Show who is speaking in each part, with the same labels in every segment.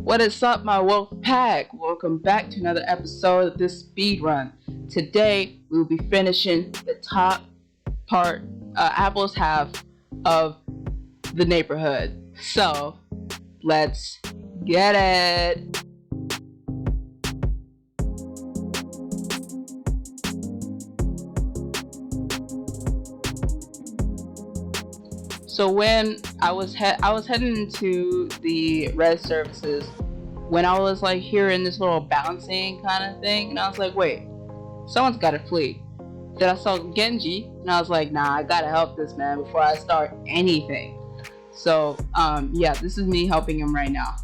Speaker 1: What is up, my wolf pack? Welcome back to another episode of this speed run. Today we will be finishing the top part, Apple's half of the neighborhood. So let's get it. So when I was heading into the red services, when I was like hearing this little bouncing kind of thing, and I was like, wait, someone's gotta flee. Then I saw Genji, and I was like, nah, I gotta help this man before I start anything. So yeah, this is me helping him right now.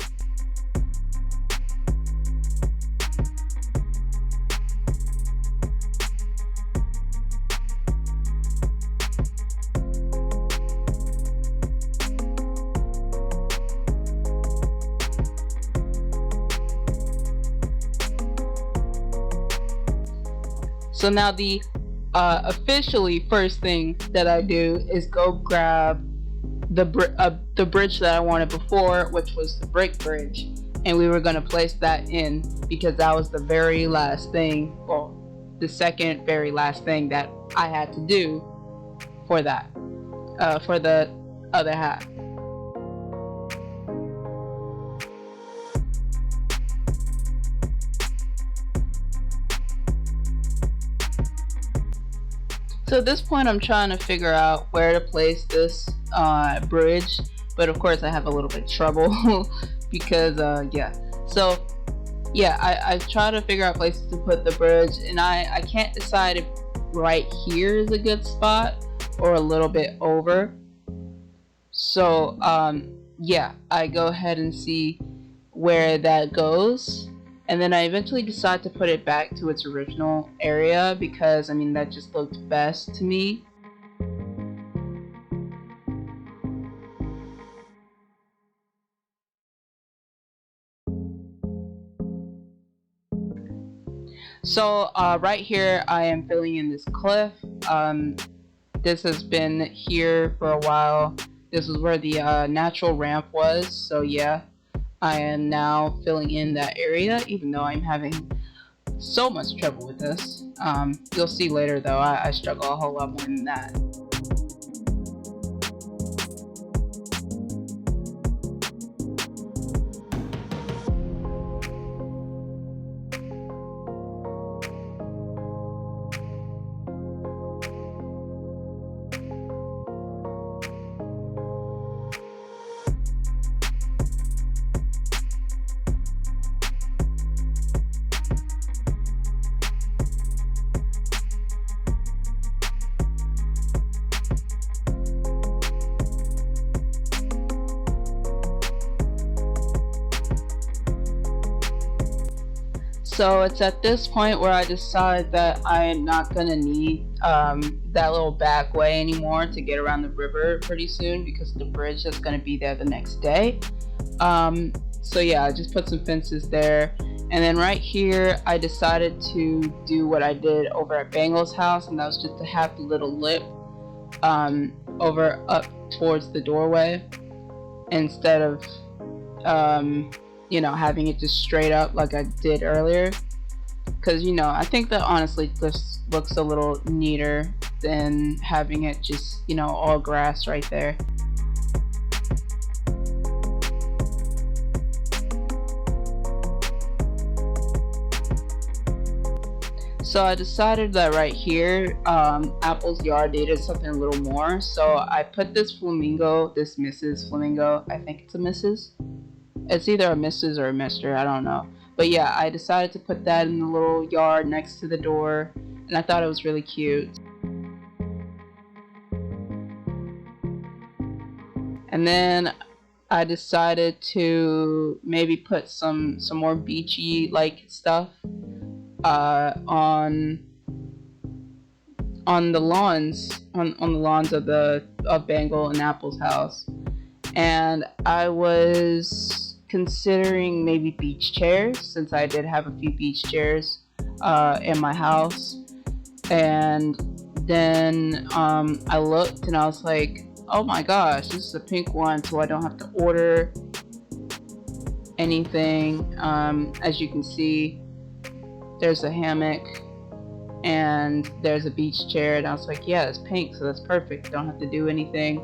Speaker 1: So now the officially first thing that I do is go grab the bridge that I wanted before, which was the brick bridge, and we were going to place that in because that was the very last thing, well, the second very last thing that I had to do for that, for the other half. So at this point I'm trying to figure out where to place this bridge, but of course I have a little bit of trouble because yeah. So yeah, I try to figure out places to put the bridge, and I can't decide if right here is a good spot or a little bit over. So yeah, I go ahead and see where that goes. And then I eventually decide to put it back to its original area because, I mean, that just looked best to me. So right here I am filling in this cliff. This has been here for a while. This is where the natural ramp was, so yeah. I am now filling in that area, even though I'm having so much trouble with this. You'll see later though, I struggle a whole lot more than that. So it's at this point where I decide that I am not going to need that little back way anymore to get around the river pretty soon, because the bridge is going to be there the next day. So yeah, I just put some fences there. And then right here, I decided to do what I did over at Bangal's house, and that was just to have the little lip over up towards the doorway instead of you know, having it just straight up like I did earlier, because you know, I think that honestly this looks a little neater than having it just, you know, all grass right there. So I decided that right here, Apple's yard needed something a little more, so I put this flamingo, this Mrs. Flamingo, I think it's a Mrs. It's either a Mrs. or a Mr. I don't know. But yeah, I decided to put that in the little yard next to the door, and I thought it was really cute. And then I decided to maybe put some more beachy like stuff on the lawns on the lawns of Bangle and Apple's house. And I was considering maybe beach chairs, since I did have a few beach chairs in my house. And then I looked and I was like, oh my gosh, this is a pink one, so I don't have to order anything. As you can see, there's a hammock and there's a beach chair, and I was like, yeah, it's pink, so that's perfect, don't have to do anything.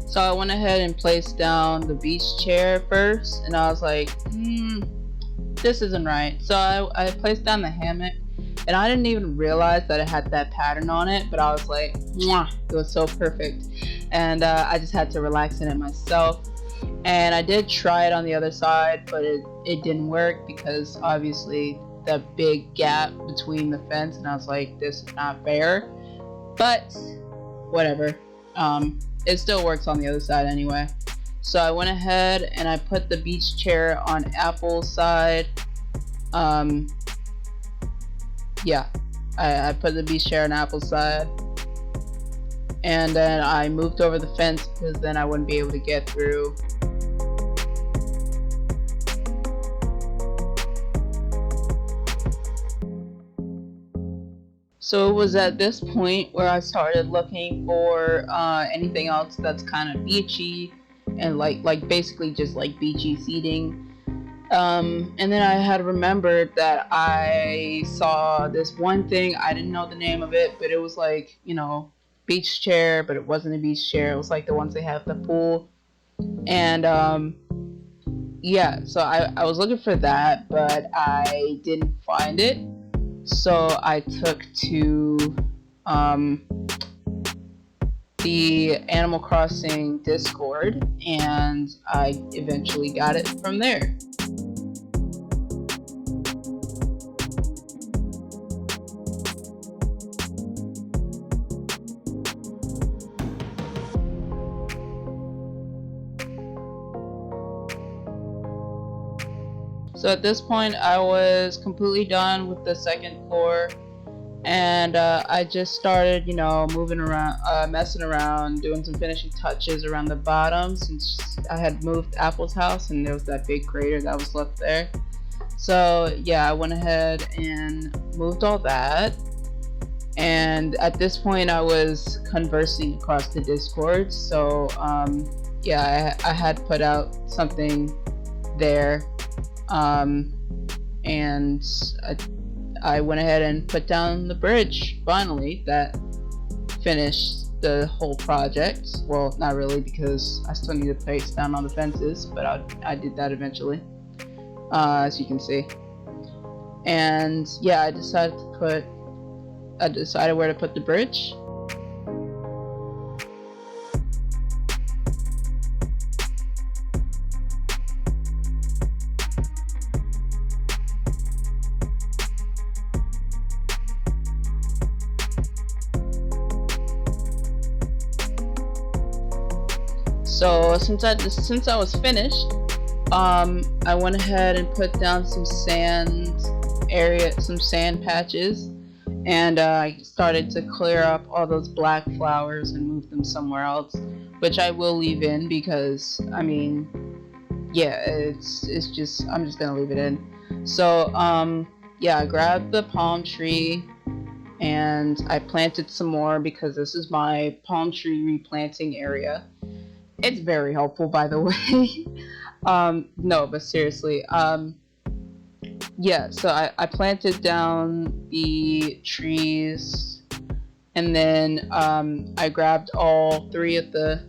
Speaker 1: So I went ahead and placed down the beach chair first, and I was like, this isn't right. So I placed down the hammock, and I didn't even realize that it had that pattern on it, but I was like, mwah, it was so perfect. And I just had to relax in it myself. And I did try it on the other side, but it didn't work because obviously the big gap between the fence, and I was like, this is not fair. But whatever. It still works on the other side anyway. So I went ahead and I put the beach chair on Apple's side. Yeah, I put the beach chair on Apple's side. And then I moved over the fence because then I wouldn't be able to get through. So it was at this point where I started looking for anything else that's kind of beachy and like basically just like beachy seating. And then I had remembered that I saw this one thing, I didn't know the name of it, but it was like, you know, beach chair, but it wasn't a beach chair. It was like the ones they have at the pool. And yeah, so I was looking for that, but I didn't find it. So I took to the Animal Crossing Discord, and I eventually got it from there. So at this point I was completely done with the second floor, and I just started, you know, moving around, messing around, doing some finishing touches around the bottom, since I had moved Apple's house and there was that big crater that was left there. So yeah, I went ahead and moved all that, and at this point I was conversing across the Discord. So yeah, I had put out something there. And I went ahead and put down the bridge finally. That finished the whole project. Well, not really, because I still need to place down all the fences, but I did that eventually, as you can see. And yeah, I decided where to put the bridge. So since I was finished, I went ahead and put down some sand patches, and I started to clear up all those black flowers and move them somewhere else, which I will leave in because, I mean, yeah, it's just, I'm just gonna leave it in. So yeah, I grabbed the palm tree and I planted some more because this is my palm tree replanting area. It's very helpful, by the way. No, but seriously, yeah, so I planted down the trees, and then I grabbed all three of the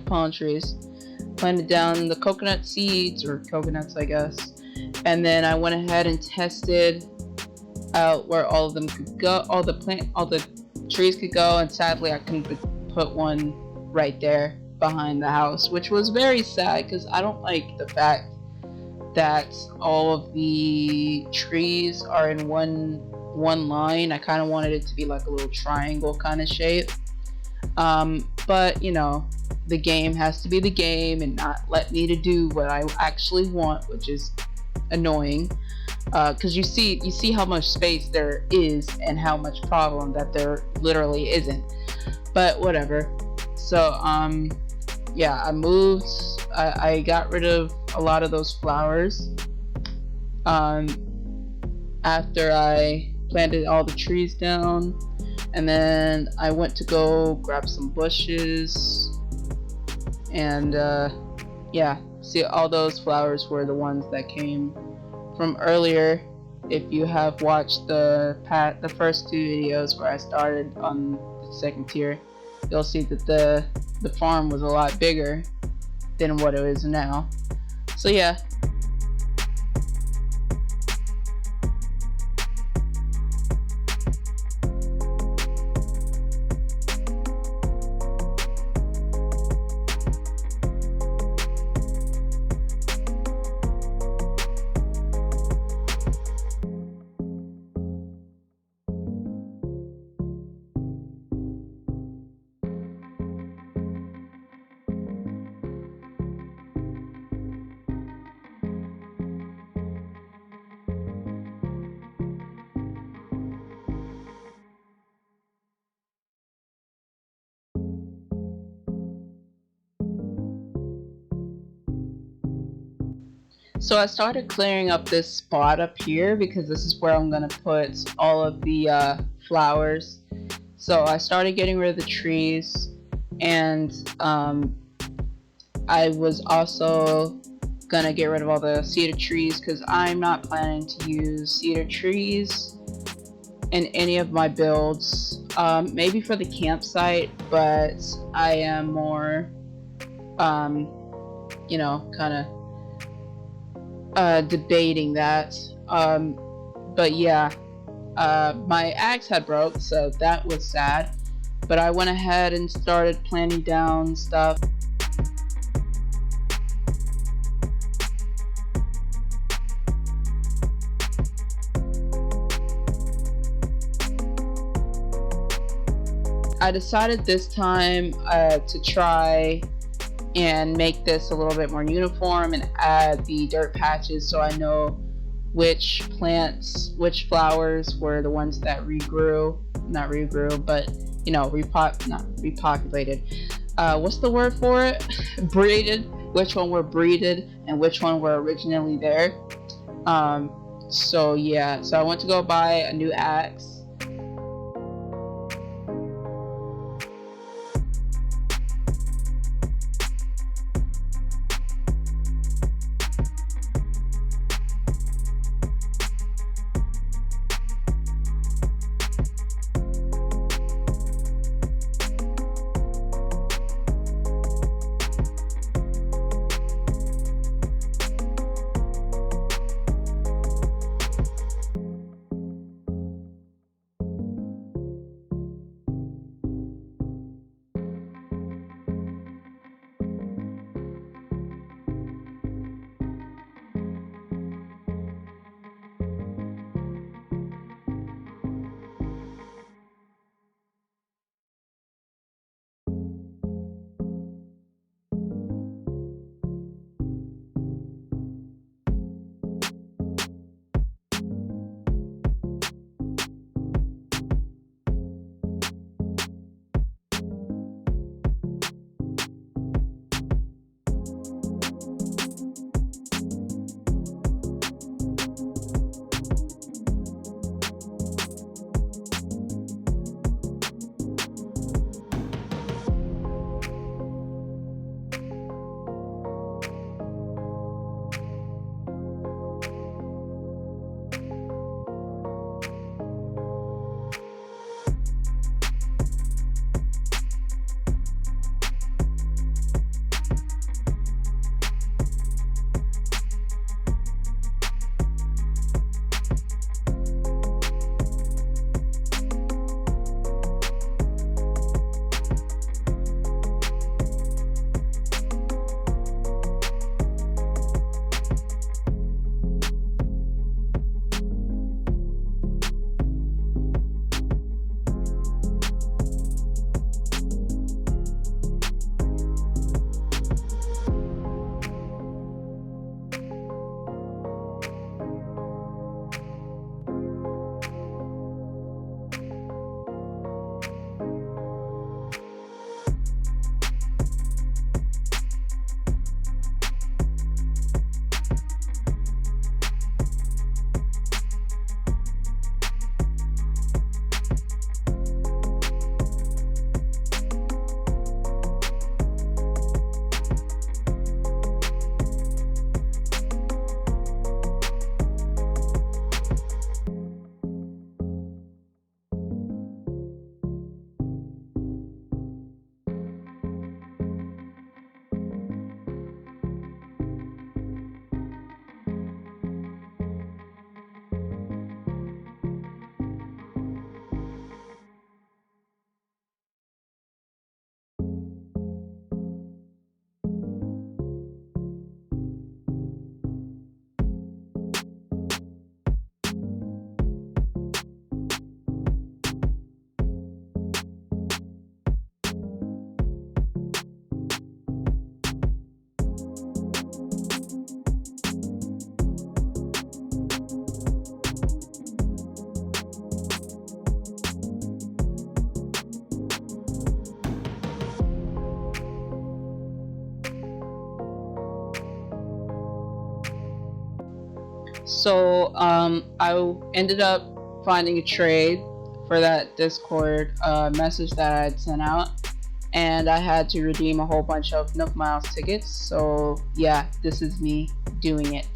Speaker 1: palm trees, planted down the coconut seeds, or coconuts I guess, and then I went ahead and tested out where all of them could go, all the trees could go, and sadly I couldn't put one right there behind the house, which was very sad because I don't like the fact that all of the trees are in one line. I kind of wanted it to be like a little triangle kind of shape, but you know, the game has to be the game and not let me to do what I actually want, which is annoying. because you see how much space there is and how much problem that there literally isn't. But whatever. So yeah, I moved. I got rid of a lot of those flowers. Um, after I planted all the trees down, and then I went to go grab some bushes, and yeah, see, all those flowers were the ones that came from earlier. If you have watched the first two videos where I started on the second tier, you'll see that the farm was a lot bigger than what it is now. So yeah. So I started clearing up this spot up here because this is where I'm gonna put all of the flowers. So I started getting rid of the trees, and I was also gonna get rid of all the cedar trees because I'm not planning to use cedar trees in any of my builds. Maybe for the campsite, but I am more, you know, kind of debating that. But yeah, my axe had broke, so that was sad. But I went ahead and started planting down stuff. I decided this time to try and make this a little bit more uniform and add the dirt patches so I know which plants, which flowers were the ones that not regrew, but you know, not repopulated. What's the word for it? Breeded. Which one were breeded and which one were originally there. So yeah, so I went to go buy a new axe. So I ended up finding a trade for that Discord message that I had sent out, and I had to redeem a whole bunch of Nook Miles tickets. So yeah, this is me doing it.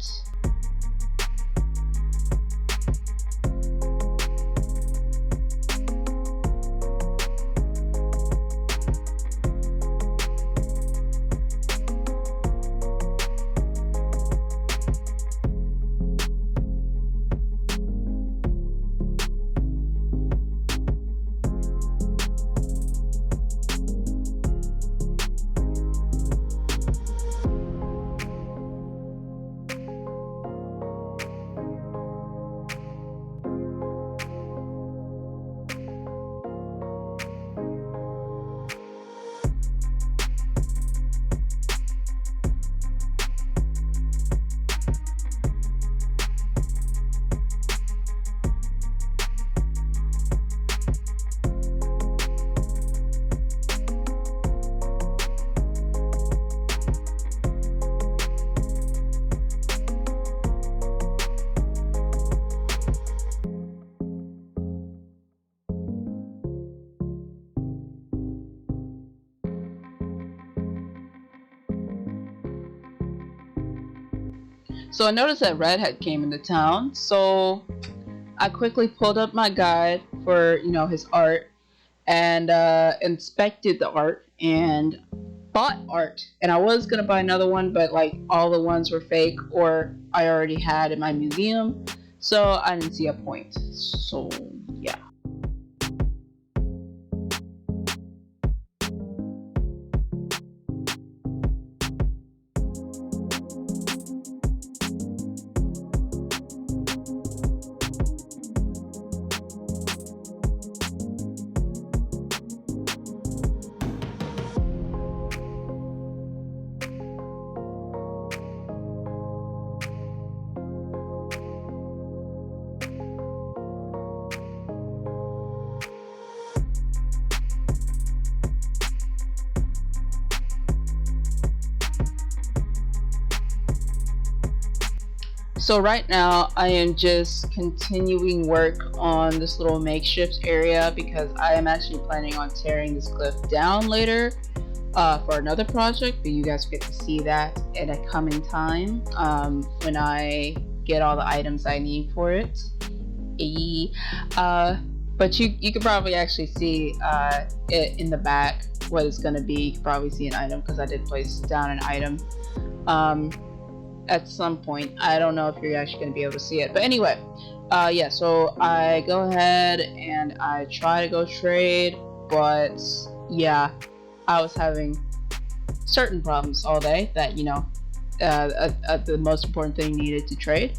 Speaker 1: So I noticed that Redhead came into town, so I quickly pulled up my guide for his art and inspected the art and bought art. And I was gonna buy another one, but like all the ones were fake or I already had in my museum, so I didn't see a point. So yeah. So right now I am just continuing work on this little makeshift area because I am actually planning on tearing this cliff down later for another project, but you guys get to see that at a coming time when I get all the items I need for it. But you could probably actually see it in the back what it's going to be. You could probably see an item because I did place down an item at some point. I don't know if you're actually going to be able to see it, but anyway, yeah, so I go ahead and I try to go trade, but yeah, I was having certain problems all day that the most important thing needed to trade.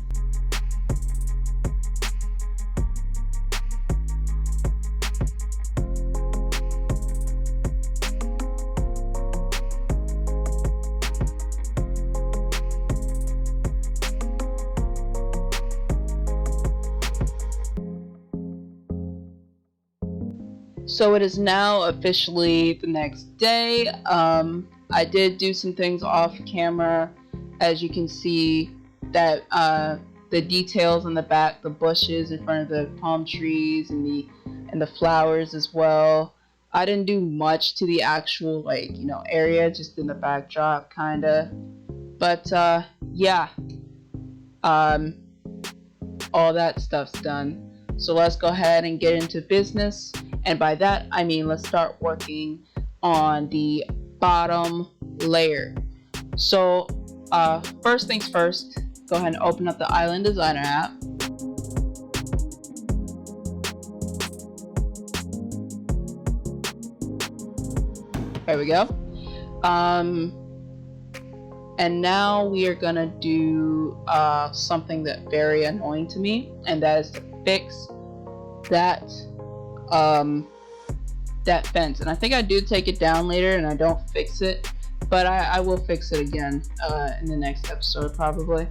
Speaker 1: So it is now officially the next day. I did do some things off camera. As you can see that the details in the back, the bushes in front of the palm trees and the flowers as well. I didn't do much to the actual area, just in the backdrop kinda. But yeah, all that stuff's done. So let's go ahead and get into business. And by that, I mean let's start working on the bottom layer. So first things first, go ahead and open up the Island Designer app. There we go. And now we are gonna do something that's very annoying to me, and that is to fix that that fence. And I think I do take it down later and I don't fix it, but I will fix it again in the next episode probably.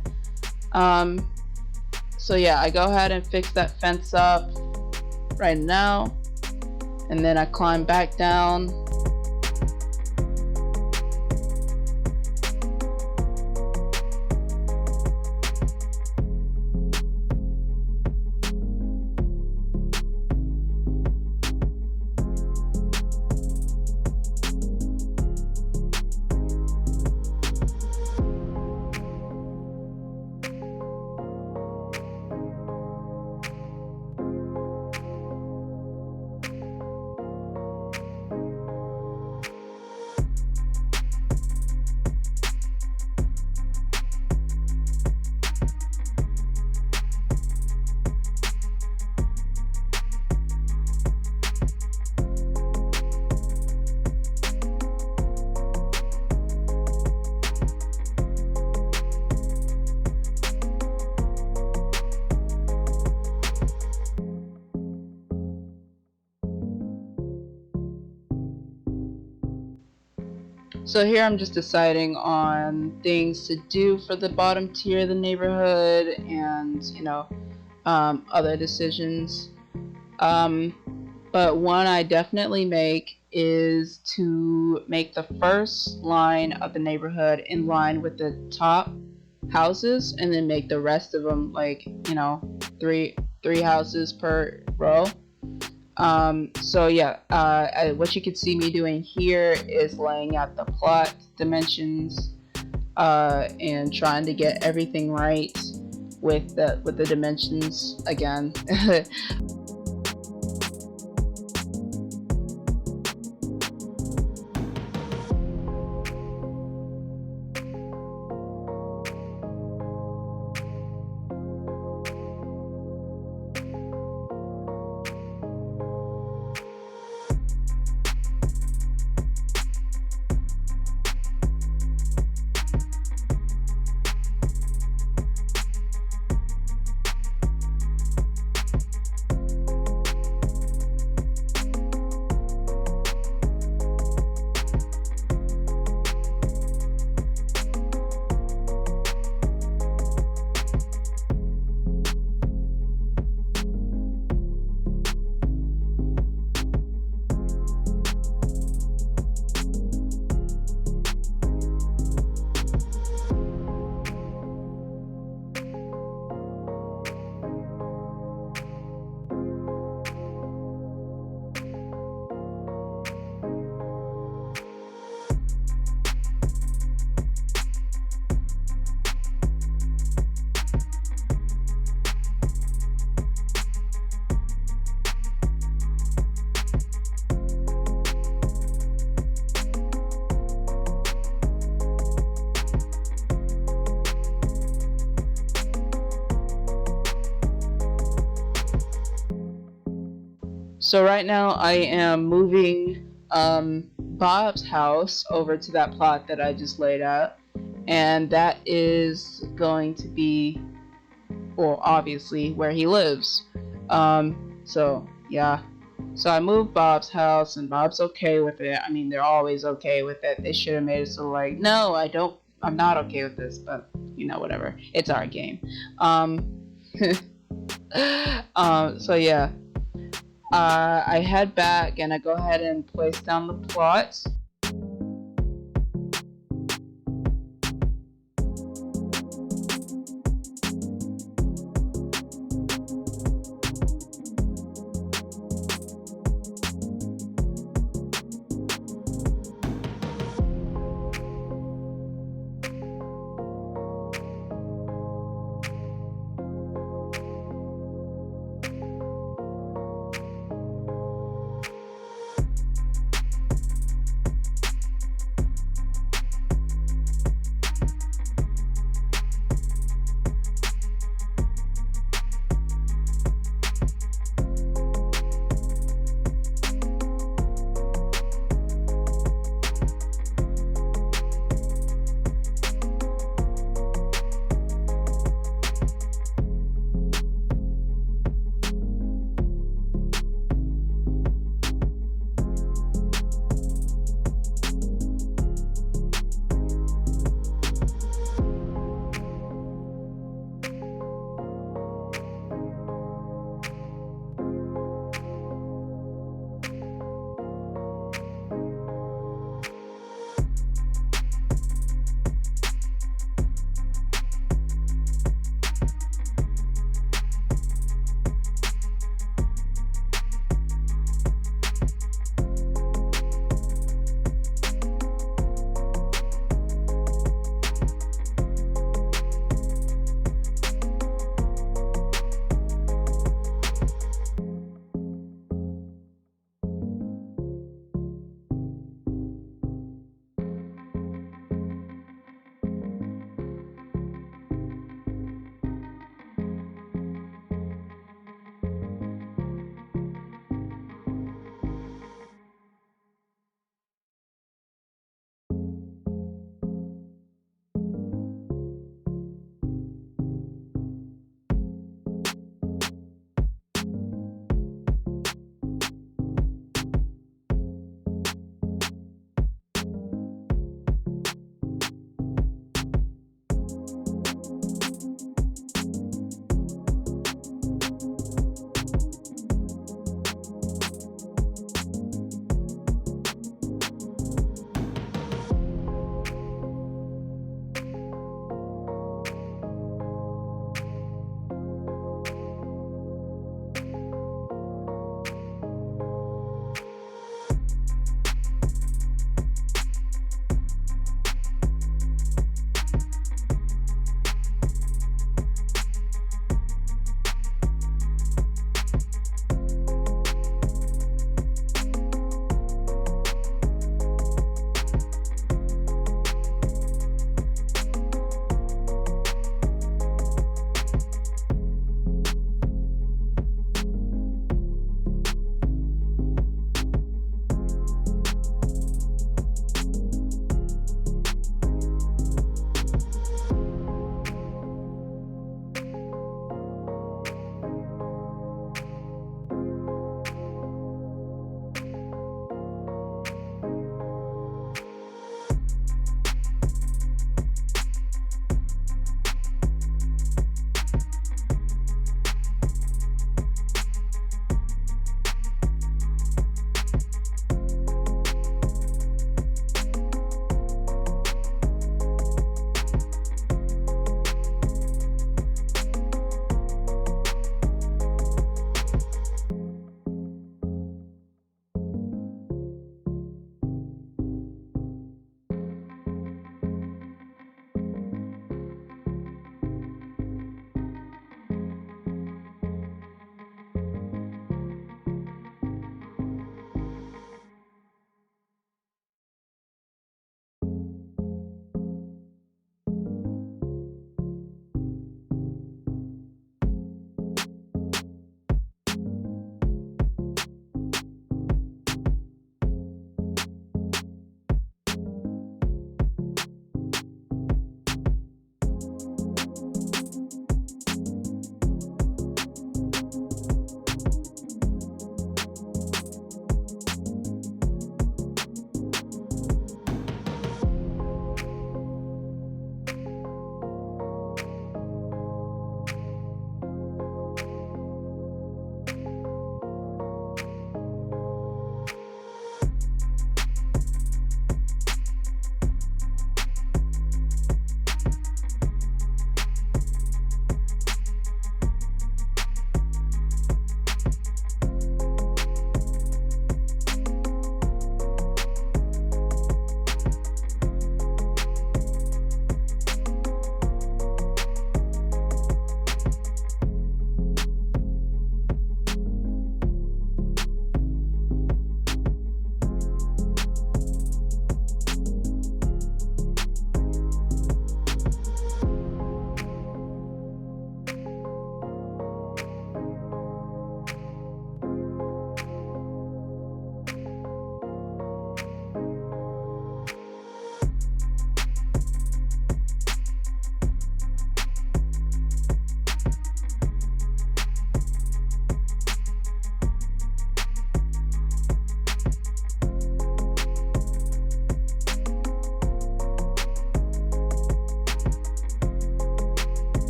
Speaker 1: So yeah, I go ahead and fix that fence up right now, and then I climb back down. So here I'm just deciding on things to do for the bottom tier of the neighborhood, and other decisions. Um, but one I definitely make is to make the first line of the neighborhood in line with the top houses, and then make the rest of them like three houses per row. So yeah, what you can see me doing here is laying out the plot dimensions, and trying to get everything right with the dimensions again. So right now I am moving Bob's house over to that plot that I just laid out, and that is going to be, well, obviously where he lives. So yeah, so I moved Bob's house, and Bob's okay with it. I mean, they're always okay with it. They should have made it so like, no, I'm not okay with this, but whatever. It's our game. So yeah. I head back and I go ahead and place down the plots.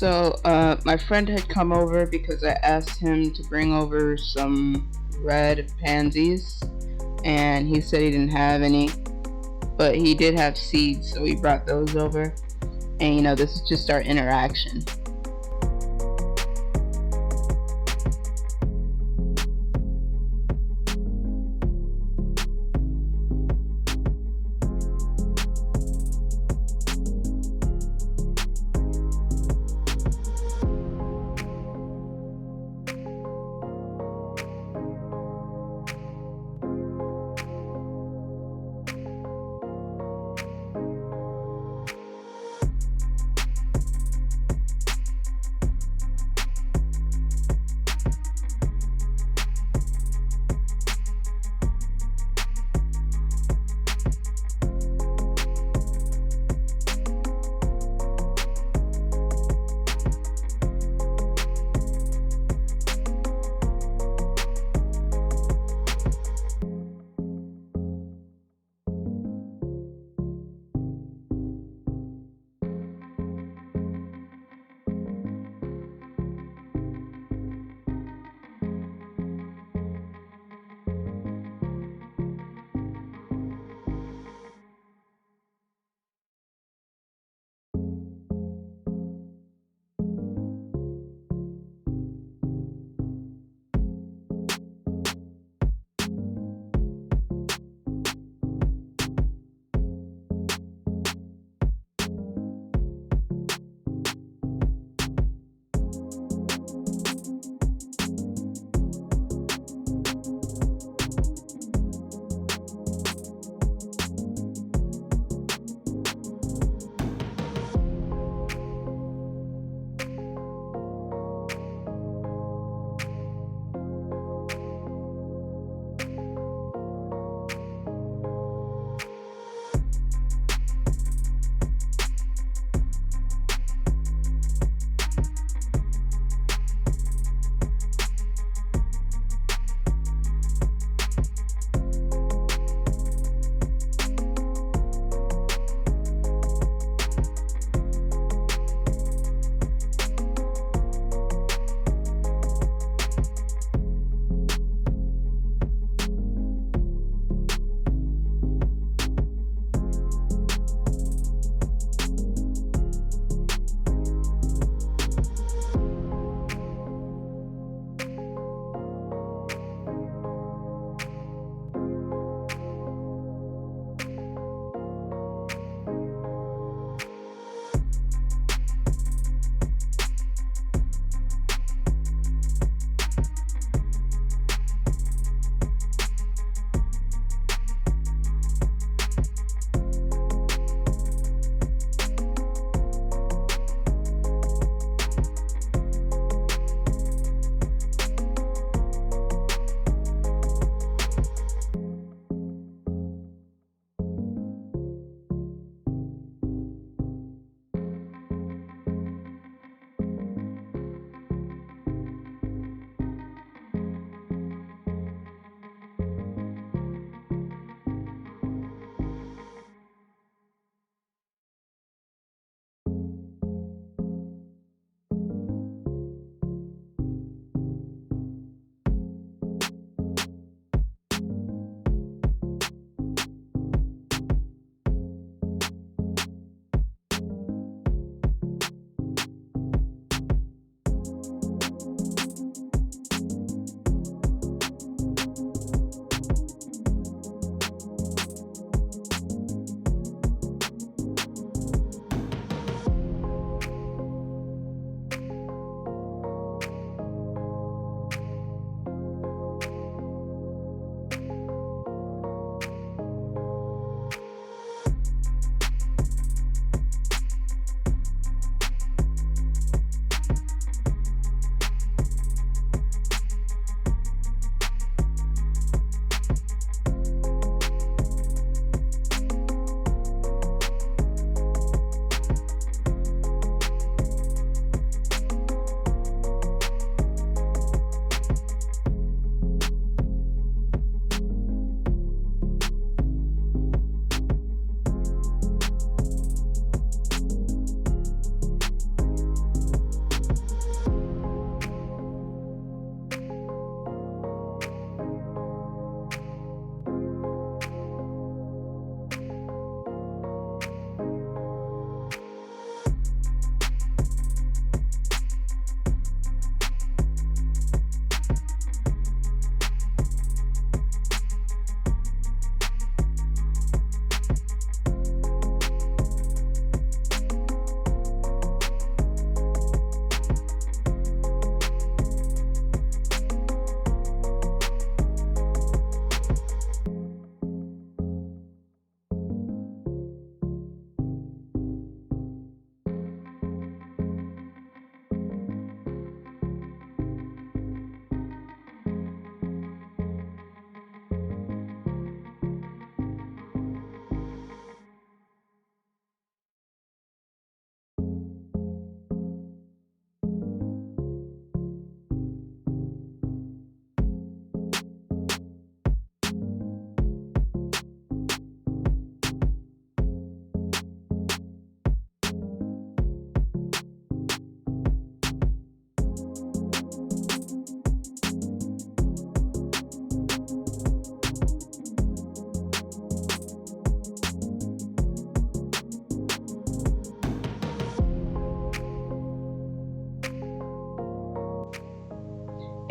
Speaker 1: So, my friend had come over because I asked him to bring over some red pansies, and he said he didn't have any, but he did have seeds, so he brought those over. And this is just our interaction.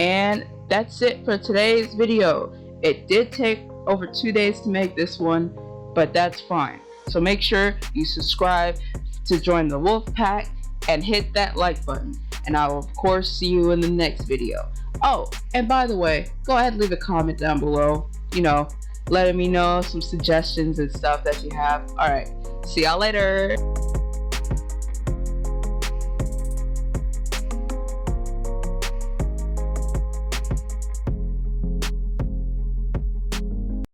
Speaker 1: And that's it for today's video. It did take over 2 days to make this one, but that's fine. So make sure you subscribe to join the wolf pack and hit that like button. And I will of course see you in the next video. Oh, and by the way, go ahead and leave a comment down below, letting me know some suggestions and stuff that you have. Alright, see y'all later.